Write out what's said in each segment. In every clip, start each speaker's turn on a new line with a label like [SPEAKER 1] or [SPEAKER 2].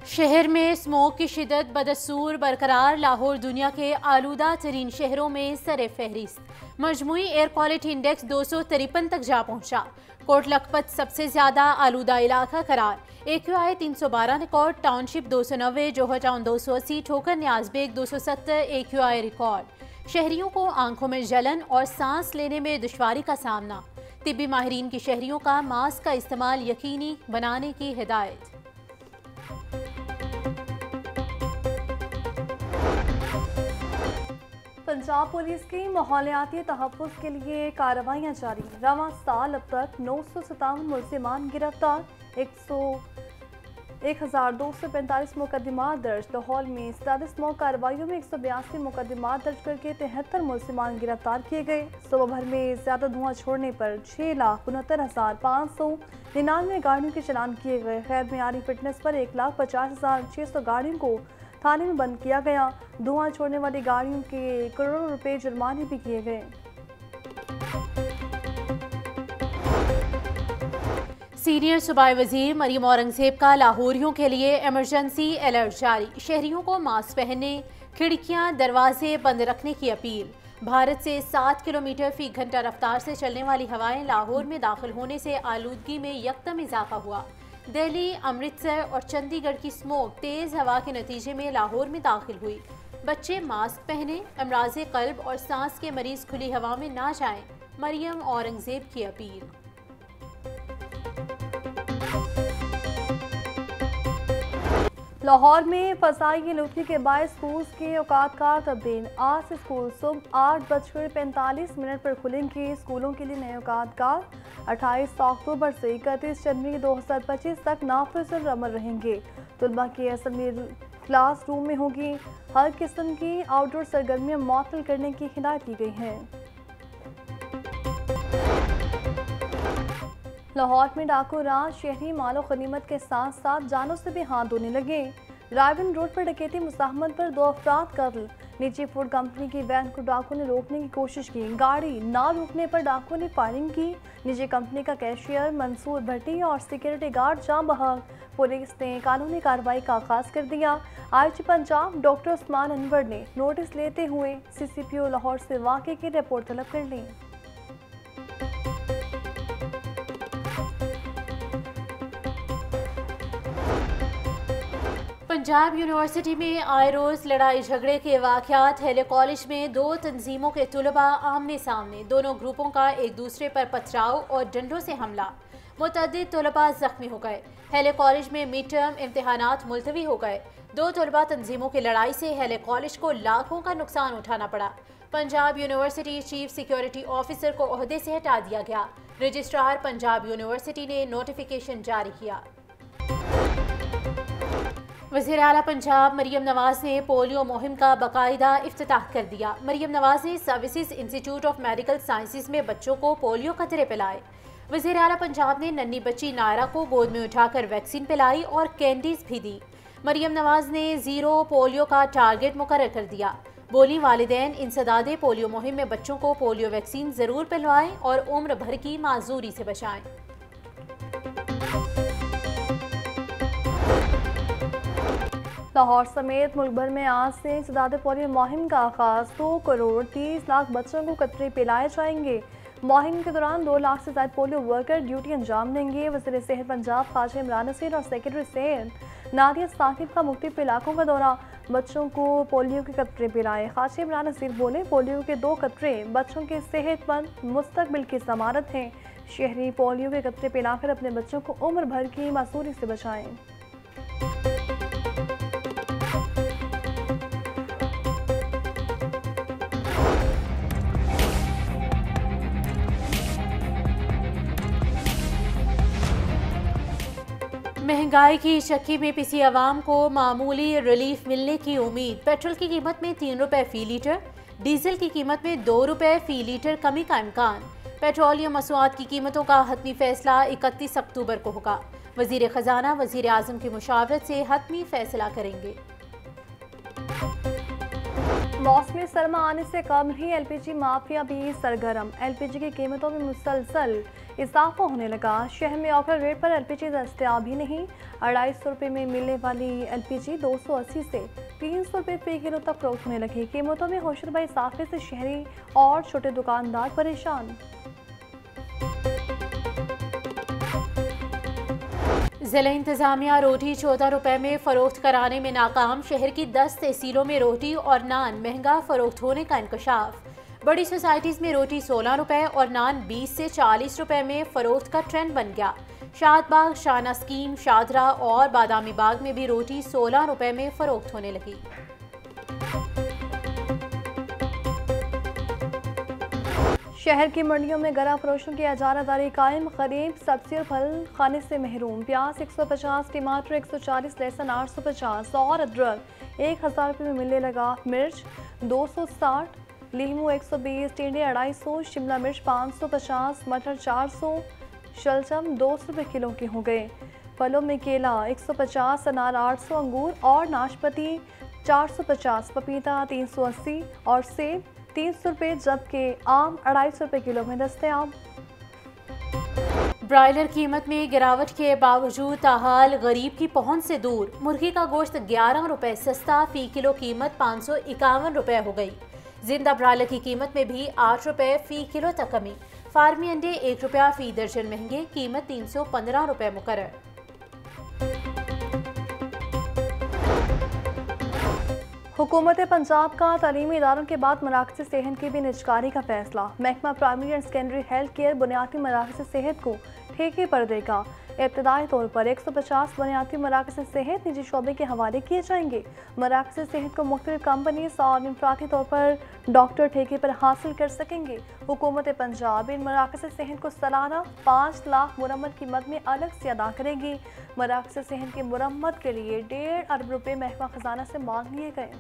[SPEAKER 1] शहर में स्मोक की शिद्दत बदस्तूर बरकरार। लाहौर दुनिया के आलूदा तरीन शहरों में सरे फहरिस्त। मजमुई एयर क्वालिटी इंडेक्स 253 तक जा पहुंचा। कोट लखपत सबसे ज्यादा आलूदा इलाका करार। AQI 312 record. टाउनशिप 290, जोहर टाउन 280, ठोकर न्याजबेग 270 AQI रिकॉर्ड। शहरियों को आंखों में जलन और सांस लेने में दुश्वारी का सामना। तिब्बी माहिरीन की शहरियों का मास्क का इस्तेमाल यकीनी बनाने की हिदायत।
[SPEAKER 2] पंजाब पुलिस की माहौलियाती तहफ़्फ़ुज़ के लिए कार्रवाइयाँ जारी। रवां साल अब तक 957 मुलज़िमान गिरफ्तार। 1245 मुकदमा दर्ज। लाहौर में ज्यादा स्मोक कार्रवाइयों में 182 मुकदमा दर्ज करके 73 मुलज़िमान गिरफ्तार किए गए। सुबह भर में ज्यादा धुआं छोड़ने पर 6,69,599 गाड़ियों के चलान किए गए। गैर मियारी फिटनेस पर 1,50,600 गाड़ियों को थाने में बंद किया गया। धुआं छोड़ने वाली गाड़ियों के करोड़ों रुपए जुर्माने भी किए गए।
[SPEAKER 1] सीनियर सूबाई वजीर मरियम औरंगजेब का लाहौरियों के लिए इमरजेंसी अलर्ट जारी। शहरियों को मास्क पहनने, खिड़कियां दरवाजे बंद रखने की अपील। भारत से 7 किलोमीटर फी घंटा रफ्तार से चलने वाली हवाएं लाहौर में दाखिल होने से आलूदगी में यकदम इजाफा हुआ। दिल्ली, अमृतसर और चंडीगढ़ की स्मोक तेज हवा के नतीजे में लाहौर में दाखिल हुई। बच्चे मास्क पहने, अमराज़े क़ल्ब और सांस के मरीज खुली हवा में ना जाएं। मरियम औरंगजेब की अपील।
[SPEAKER 2] लाहौर में फसाई आलूदगी के बाद स्कूल के औकात का तब्दील। आज से स्कूल सुबह 8:45 पर खुलेंगे। स्कूलों के लिए नए औकात का 28 अक्टूबर से 31 जनवरी 2025 तक नाफिज अमल रहेंगे। तुलबा की असेंबली क्लास रूम में होगी। हर किस्म की आउटडोर सरगर्मियां मुअत्तल करने की हिदायत की गई है। लाहौर में डाकू राज शहरी मालो गनीमत के साथ साथ जानों से भी हाथ धोने लगे। रायवन रोड पर डकैती मुज़ाहमत पर 2 अफराद कत्ल। निजी फूड कंपनी की वैन को डाकू ने रोकने की कोशिश की। गाड़ी ना रुकने पर डाकू ने फायरिंग की। निजी कंपनी का कैशियर मंसूर भट्टी और सिक्योरिटी गार्ड जाँ बहक। पुलिस ने कानूनी कार्रवाई का आगाज कर दिया। IG पंजाब डॉक्टर उस्मान अनवर ने नोटिस लेते हुए CCPO लाहौर से वाक़े की रिपोर्ट तलब कर ली।
[SPEAKER 1] पंजाब यूनिवर्सिटी में आए रोज़ लड़ाई झगड़े के वाक़यात। हेले कॉलेज में 2 तंजीमों के तुलबा आमने सामने। दोनों ग्रुपों का एक दूसरे पर पथराव और डंडों से हमला। मुतअद्दिद तुलबा जख्मी हो गए। हेले कॉलेज में मिड टर्म इम्तिहानात मुलतवी हो गए। 2 तुलबा तंजीमों की लड़ाई से हेले कॉलेज को लाखों का नुकसान उठाना पड़ा। Punjab university chief security officer को ओहदे से हटा दिया गया। रजिस्ट्रार पंजाब यूनिवर्सिटी ने नोटिफिकेशन जारी किया। वज़ीर आला पंजाब मरियम नवाज ने पोलियो मुहिम का बाकायदा इफ्तिताह कर दिया। मरियम नवाज ने services institute of medical sciences में बच्चों को पोलियो कतरे पिलाए। वज़ीर आला पंजाब ने नन्ही बच्ची नायरा को गोद में उठाकर वैक्सीन पिलाई और कैंडीज भी दी। मरियम नवाज ने 0 पोलियो का टारगेट मुकर्रर कर दिया। बोली वालिदैन इंसदादे पोलियो मुहिम में बच्चों को पोलियो वैक्सीन ज़रूर पिलवाएं और उम्र भर की माजूरी से बचाएं।
[SPEAKER 2] लाहौर समेत मुल्क भर में आज से इंसदादे पोलियो मुहिम का आगाज। 2 करोड़ 30 लाख बच्चों को कतरे पिलाए जाएंगे। मुहिम के दौरान 2 लाख से ज्यादा पोलियो वर्कर ड्यूटी अंजाम देंगे। वज़ीर सेहत पंजाब ख्वाजा इमरान नसीर और सेक्रेटरी सेहत नादिया साकिब का मुख्तलिफ इलाकों का दौरा। बच्चों को पोलियो के कतरे पिलाए। ख्वाजा इमरान नसीर बोले, पोलियो के 2 कतरे बच्चों के सेहतमंद मुस्तकबिल की ज़मानत हैं। शहरी पोलियो के कतरे पिलाकर अपने बच्चों को उम्र भर की मासूरी से बचाएं।
[SPEAKER 1] महंगाई की शक्की में पिसी आवाम को मामूली रिलीफ मिलने की उम्मीद। पेट्रोल की कीमत में 3 रुपये फ़ी लीटर, डीजल की कीमत में 2 रुपये फ़ी लीटर कमी का इम्कान। पेट्रोलियम मसनूआत की कीमतों का हतमी फैसला 31 अक्टूबर को होगा। वज़ीर ख़जाना वज़ीर आज़म की मुशावरत से हतमी फैसला करेंगे।
[SPEAKER 2] मौसमी सरमा आने से कम ही एलपीजी माफिया भी सरगर्म। एलपीजी की कीमतों में मुसलसल इजाफा होने लगा। शहर में ऑफर रेट पर एलपीजी दस्तयाब ही नहीं। 250 रुपये में मिलने वाली एलपीजी 280 से 300 रुपये फी किलो तक फरोख्त होने लगी। कीमतों में होशरुबा इजाफे से शहरी और छोटे दुकानदार परेशान।
[SPEAKER 1] जिला इंतजामिया रोटी 14 रुपए में फरोख्त कराने में नाकाम। शहर की 10 तहसीलों में रोटी और नान महंगा फरोख्त होने का इंकशाफ। बड़ी सोसाइटीज़ में रोटी 16 रुपए और नान 20 से 40 रुपए में फरोख्त का ट्रेंड बन गया। शादबाग, शाना स्कीम, शादरा और बादामी बाग में भी रोटी 16 रुपए में फरोख्त होने लगी।
[SPEAKER 2] शहर की मंडियों में गला फरोशों की इजारादारी कायम। गरीब सब्जी और फल खाने से महरूम। प्याज 150, टमाटर 140, लहसुन 850 और अदरक 1000 रुपये में मिलने लगा। मिर्च 260, लीमू 120, टिंडे 250, शिमला मिर्च 550, मटर 400, शलजम 200 रुपये किलो के हो गए। फलों में केला 150, अनार 800, अंगूर और नाशपाती 450, पपीता 380 और सेब 300 रुपये, जबकि आम 250 रुपये किलो में दस्तयाब।
[SPEAKER 1] ब्रायलर कीमत में गिरावट के बावजूद ताहाल गरीब की पहुंच से दूर। मुर्गी का गोश्त 11 रुपये सस्ता, फी किलो कीमत 551 रुपये हो गई। जिंदा ब्रायलर की कीमत में भी 8 रुपये फी किलो तक कमी। फार्मी अंडे 1 रुपया फी दर्जन महंगे, कीमत 315 रुपये मुकर्रर।
[SPEAKER 2] हुकूमत पंजाब का तालीमी इदारों के बाद मराकज़ सेहत की भी निजकारी का फैसला। महकमा primary and secondary health care बुनियादी मराकज़ सेहत को ठेके पर देगा। इब्तदाई तौर पर 150 बुनियादी मराकज़ सेहत निजी शोबे के हवाले किए जाएंगे। मराकज़ सेहत को मुख्तलिफ कंपनीज और इंफरादी तौर पर डॉक्टर ठेके पर हासिल कर सकेंगे। हुकूमत पंजाब इन मराकज़ सेहत को सालाना 5 लाख मुरम्मत की मद में अलग से अदा करेगी। मराकज़ सेहत की मुरम्मत के लिए 1.5 अरब रुपये महकमा खजाना से मांग लिए गए।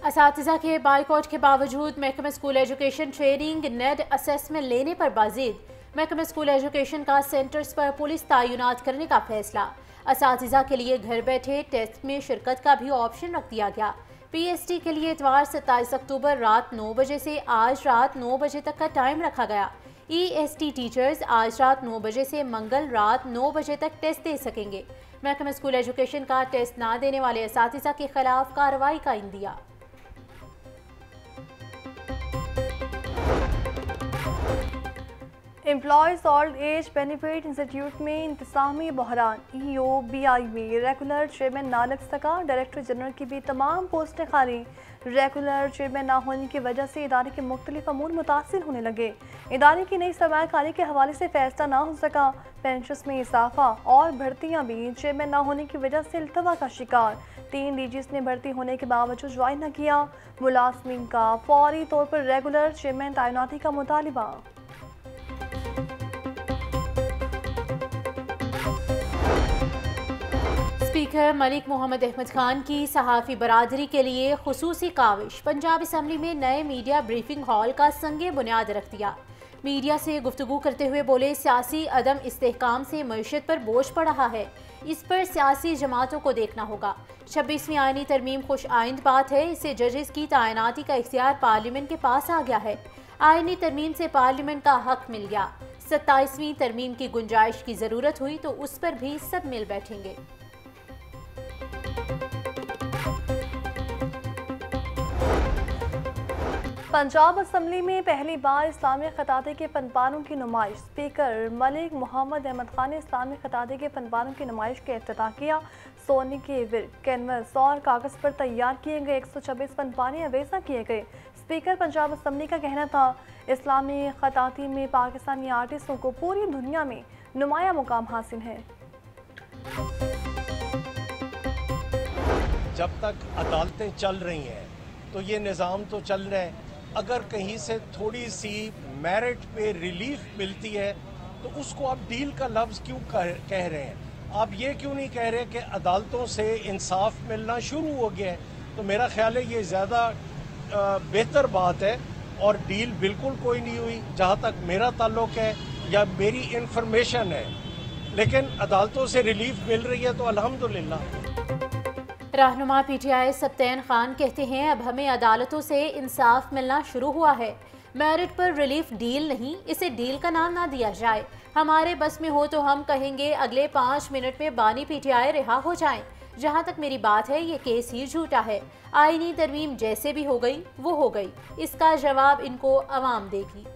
[SPEAKER 1] असातिज़ा के बाइकआउट के बावजूद महकमा school education training net assessment लेने पर बाजिद। महकमा स्कूल एजुकेशन का सेंटर्स पर पुलिस तैनात करने का फैसला। असातिज़ा के लिए घर बैठे टेस्ट में शिरकत का भी ऑप्शन रख दिया गया। पीएसटी के लिए इतवार 27 अक्टूबर रात 9 बजे से आज रात 9 बजे तक का टाइम रखा गया। ईएसटी टीचर्स आज रात 9 बजे से मंगल रात 9 बजे तक टेस्ट दे सकेंगे। महकमा स्कूल एजुकेशन का टेस्ट ना देने वाले असातिज़ा के खिलाफ कार्रवाई का India.
[SPEAKER 2] Employees old age benefit institute में इंतज़ामी बहरान। EOBI में रेगुलर चेयरमैन ना लग सका। डायरेक्टर जनरल की भी तमाम पोस्टें खाली। रेगुलर चेयरमैन ना होने की वजह से इदारे के मुख्तलिफ अमूर मुतासिर होने लगे। इदारे की नई सरमायाकारी के हवाले से फैसला ना हो सका। पेंशन्स में इजाफा और भर्तियाँ भी चेयरमैन ना होने की वजह से इल्तवा का शिकार। 3 डीजीज ने भर्ती होने के बावजूद ज्वाइन न किया। मुलाजमीन का फौरी तौर पर रेगुलर चेयरमैन तैनाती का मुतालिबा।
[SPEAKER 1] स्पीकर मलिक मोहम्मद अहमद खान की सहाफ़ी बरादरी के लिए खुसूसी काविश। पंजाब असम्बली में नए मीडिया ब्रीफिंग हॉल का संगे बुनियाद रख दिया। मीडिया से गुफ्तगू करते हुए बोले, सियासी अदम इस्तेहकाम से मईशत पर बोझ पड़ रहा है। इस पर सियासी जमातों को देखना होगा। 26वीं आईनी तरमीम खुश आइंद बात है। इससे जजेस की तैनाती का इख्तियार पार्लियामेंट के पास आ गया है। आईनी तरमीम से पार्लियामेंट का हक मिल गया। 27वीं तरमीम की गुंजाइश की ज़रूरत हुई तो उस पर भी सब मिल बैठेंगे।
[SPEAKER 2] पंजाब असम्बली में पहली बार इस्लामी खताते के फनपारों की नुमाइश। स्पीकर मलिक मोहम्मद अहमद खान ने इस्लामी खताते के फनपारों की नुमाइश का इफ्तिताह किया। सोने के विर्क, कैनवस और कागज़ पर तैयार किए गए 126 फनपारे अवेजा किए गए। स्पीकर पंजाब असम्बली का कहना था, इस्लामी खताती में पाकिस्तानी आर्टिस्टों को पूरी दुनिया में नुमाया मुकाम हासिल है।
[SPEAKER 3] जब तक अदालतें चल रही हैं तो ये निज़ाम तो चल रहा है। अगर कहीं से थोड़ी सी मेरिट पे रिलीफ मिलती है तो उसको आप डील का लफ्ज़ क्यों कह रहे हैं? आप ये क्यों नहीं कह रहे कि अदालतों से इंसाफ मिलना शुरू हो गया है? तो मेरा ख्याल है ये ज़्यादा बेहतर बात है। और डील बिल्कुल कोई नहीं हुई। जहाँ तक मेरा ताल्लुक़ है या मेरी इंफॉर्मेशन है, लेकिन अदालतों से रिलीफ मिल रही है तो अल्हम्दुलिल्लाह।
[SPEAKER 1] रहनुमा पीटीआई सब्तैन खान कहते हैं, अब हमें अदालतों से इंसाफ मिलना शुरू हुआ है। मेरिट पर रिलीफ डील नहीं, इसे डील का नाम ना दिया जाए। हमारे बस में हो तो हम कहेंगे अगले 5 मिनट में बानी पीटीआई रिहा हो जाएं। जहां तक मेरी बात है, ये केस ही झूठा है। आईनी तरमीम जैसे भी हो गई वो हो गई, इसका जवाब इनको अवाम देगी।